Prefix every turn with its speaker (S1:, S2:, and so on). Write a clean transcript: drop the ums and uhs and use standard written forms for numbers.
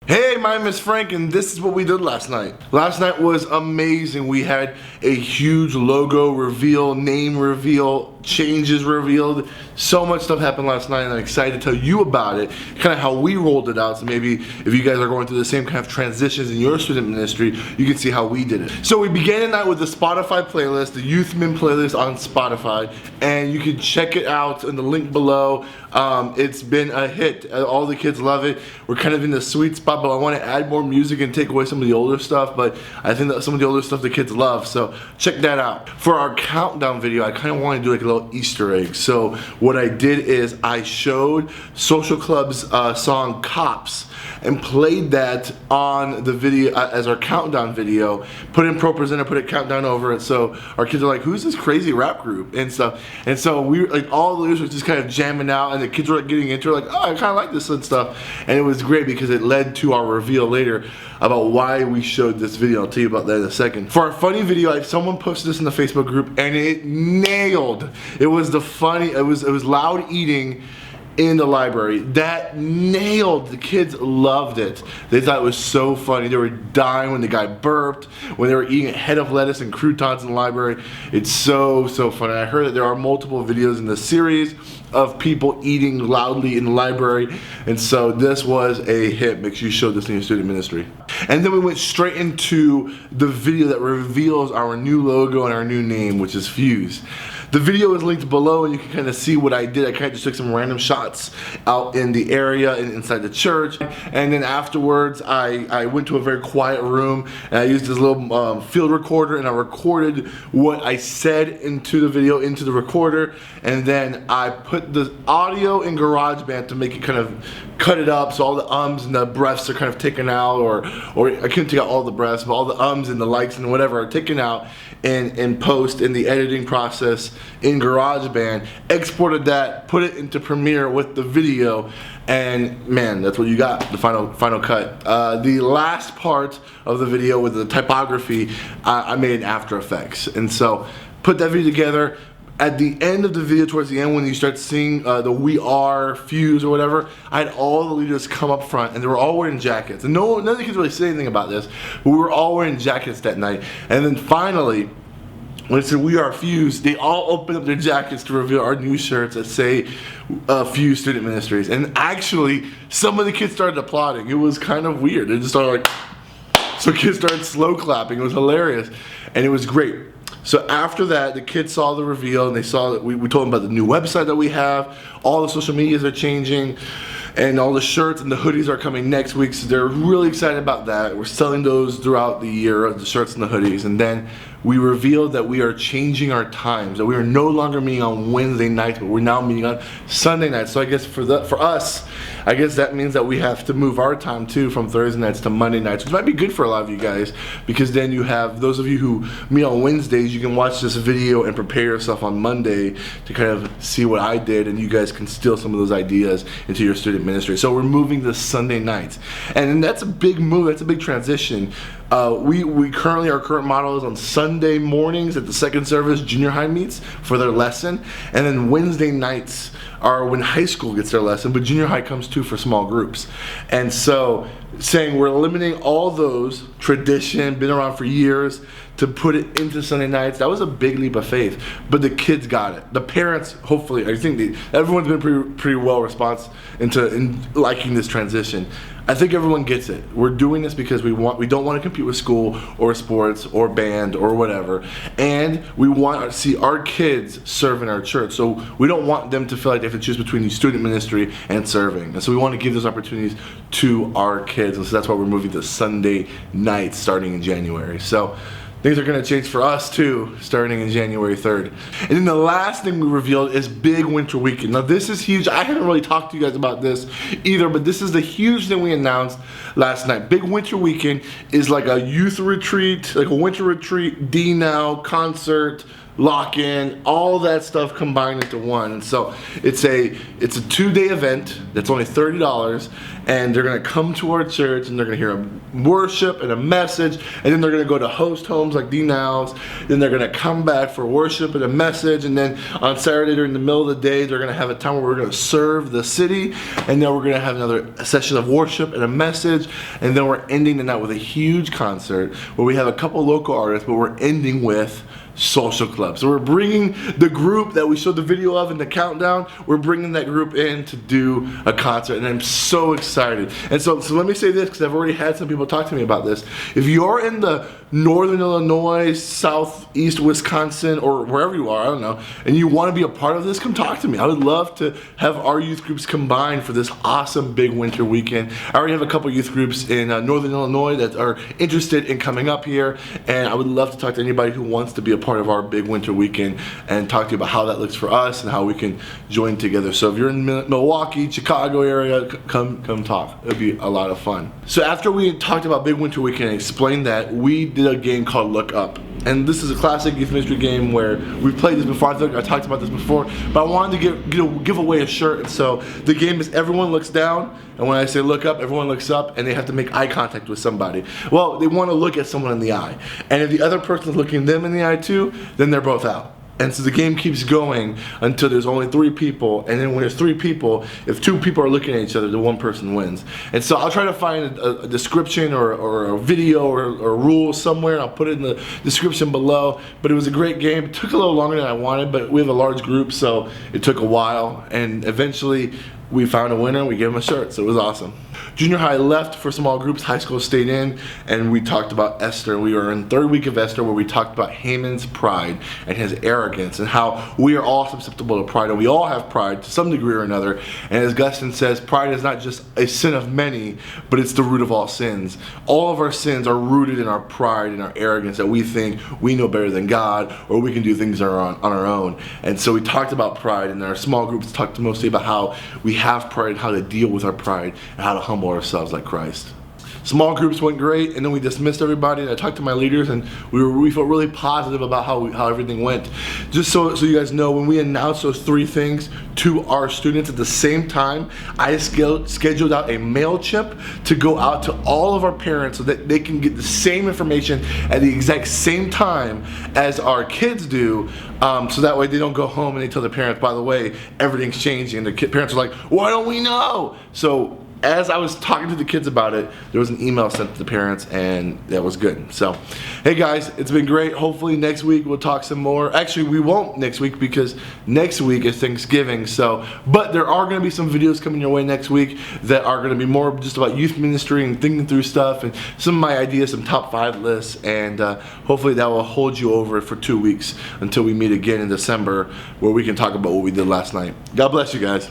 S1: Hey, my name is Frank, and this is what we did last night. Last night was amazing. We had a huge logo reveal, name reveal, changes revealed. So much stuff happened last night, and I'm excited to tell you about it, kind of how we rolled it out. So maybe if you guys are going through the same kind of transitions in your student ministry, you can see how we did it. So we began the night with the Spotify playlist, the Youth Men playlist on Spotify, and you can check it out in the link below. It's been a hit. All the kids love it. We're kind of in the sweet spot, but I want to add more music and take away some of the older stuff, but I think that some of the older stuff the kids love, so check that out. For our countdown video, I kind of want to do like a little Easter egg. So what I did is I showed Social Club's song Cops and played that on the video as our countdown video, put in Pro Presenter, put a countdown over it, so our kids are like, who's this crazy rap group and stuff. And so we like, all the leaders were just kind of jamming out, and the kids were like getting into it, like, oh, I kind of like this and stuff. And it was great because it led to our reveal later about why we showed this video. I'll tell you about that in a second. For our funny video, someone posted this in the Facebook group and it nailed. It was it was loud eating in the library. That nailed. The kids loved it. They thought it was so funny. They were dying when the guy burped, when they were eating a head of lettuce and croutons in the library. It's so funny. I heard that there are multiple videos in the series of people eating loudly in the library, and so this was a hit. Make sure you show this in your student ministry. And then we went straight into the video that reveals our new logo and our new name, which is Fuse. The video is linked below, and you can kind of see what I did. I kind of just took some random shots out in the area and inside the church, and then afterwards I went to a very quiet room and I used this little field recorder, and I recorded what I said into the video, into the recorder, and then I put the audio in GarageBand to make it kind of cut it up so all the ums and the breaths are kind of taken out, or I couldn't take out all the breaths, but all the ums and the likes and whatever are taken out in post in the editing process in GarageBand, exported that, put it into Premiere with the video, and man, that's what you got, the final cut. The last part of the video with the typography, I made in After Effects, and so put that video together. At the end of the video, towards the end, when you start seeing the We Are Fuse or whatever, I had all the leaders come up front, and they were all wearing jackets. And none of the kids really said anything about this, but we were all wearing jackets that night. And then finally, when it said We Are Fuse, they all opened up their jackets to reveal our new shirts that say Fuse Student Ministries. And actually, some of the kids started applauding. It was kind of weird. They just started like, so kids started slow clapping. It was hilarious, and it was great. So after that, the kids saw the reveal, and they saw that we told them about the new website that we have. All the social medias are changing, and all the shirts and the hoodies are coming next week. So they're really excited about that. We're selling those throughout the year, the shirts and the hoodies. And then we revealed that we are changing our times, that we are no longer meeting on Wednesday nights, but we're now meeting on Sunday nights. So I guess for us, I guess that means that we have to move our time too from Thursday nights to Monday nights, which might be good for a lot of you guys, because then you have those of you who meet on Wednesdays, you can watch this video and prepare yourself on Monday to kind of see what I did, and you guys can steal some of those ideas into your student ministry. So we're moving to Sunday nights, and that's a big move. That's a big transition. We currently, our current model is on Sunday mornings at the second service junior high meets for their lesson, and then Wednesday nights are when high school gets their lesson, but junior high comes too for small groups. And so saying we're eliminating all those tradition, been around for years, to put it into Sunday nights, that was a big leap of faith, but the kids got it. The parents, hopefully, I think everyone's been pretty well responsive in liking this transition. I think everyone gets it. We're doing this because we don't want to compete with school or sports or band or whatever, and we want to see our kids serve in our church. So we don't want them to feel like they have to choose between student ministry and serving. And so we want to give those opportunities to our kids, and so that's why we're moving to Sunday nights starting in January. So things are going to change for us too, starting in January 3rd. And then the last thing we revealed is Big Winter Weekend. Now this is huge. I haven't really talked to you guys about this either, but this is the huge thing we announced last night. Big Winter Weekend is like a youth retreat, like a winter retreat, D-Now, concert, lock-in, all that stuff combined into one. And so it's a 2-day event that's only $30, and they're gonna come to our church and they're gonna hear a worship and a message, and then they're gonna go to host homes like D Now's. Then they're gonna come back for worship and a message, and then on Saturday during the middle of the day they're gonna have a time where we're gonna serve the city, and then we're gonna have another session of worship and a message, and then we're ending the night with a huge concert where we have a couple local artists, but we're ending with social club. So we're bringing the group that we showed the video of in the countdown, we're bringing that group in to do a concert, and I'm so excited. And so let me say this, because I've already had some people talk to me about this. If you're in the northern Illinois, southeast Wisconsin, or wherever you are, I don't know, and you want to be a part of this, come talk to me. I would love to have our youth groups combined for this awesome big winter weekend. I already have a couple youth groups in northern Illinois that are interested in coming up here, and I would love to talk to anybody who wants to be a part of our big winter weekend and talk to you about how that looks for us and how we can join together. So if you're in Milwaukee, Chicago area, come talk. It'll be a lot of fun. So after we talked about big winter weekend and explained that, we did a game called Look Up. And this is a classic youth ministry game where we've played this before. I think I talked about this before, but I wanted to give away a shirt. And so the game is everyone looks down, and when I say look up, everyone looks up, and they have to make eye contact with somebody. Well, they want to look at someone in the eye, and if the other person is looking them in the eye too, then they're both out. And so the game keeps going until there's only 3 people, and then when there's 3 people, if 2 people are looking at each other, the 1 person wins. And so I'll try to find a description or a video or a rule somewhere, and I'll put it in the description below. But it was a great game. It took a little longer than I wanted, but we have a large group, so it took a while, and eventually we found a winner and we gave him a shirt, so it was awesome. Junior high left for small groups, high school stayed in, and we talked about Esther. We were in 3rd week of Esther, where we talked about Haman's pride and his arrogance and how we are all susceptible to pride, and we all have pride to some degree or another. And as Augustine says, pride is not just a sin of many, but it's the root of all sins. All of our sins are rooted in our pride and our arrogance, that we think we know better than God, or we can do things on our own. And so we talked about pride, and our small groups talked mostly about how we have pride, how to deal with our pride, and how to humble ourselves like Christ. Small groups went great, and then we dismissed everybody, and I talked to my leaders, and we felt really positive about how everything went. Just so you guys know, when we announced those 3 things to our students at the same time, I scheduled out a MailChimp to go out to all of our parents so that they can get the same information at the exact same time as our kids do, so that way they don't go home and they tell their parents, by the way, everything's changing, and the parents are like, why don't we know? So as I was talking to the kids about it, there was an email sent to the parents, and that was good. So, hey guys, it's been great. Hopefully next week we'll talk some more. Actually, we won't next week because next week is Thanksgiving. But there are going to be some videos coming your way next week that are going to be more just about youth ministry and thinking through stuff and some of my ideas, some top 5 lists, and hopefully that will hold you over for 2 weeks until we meet again in December, where we can talk about what we did last night. God bless you guys.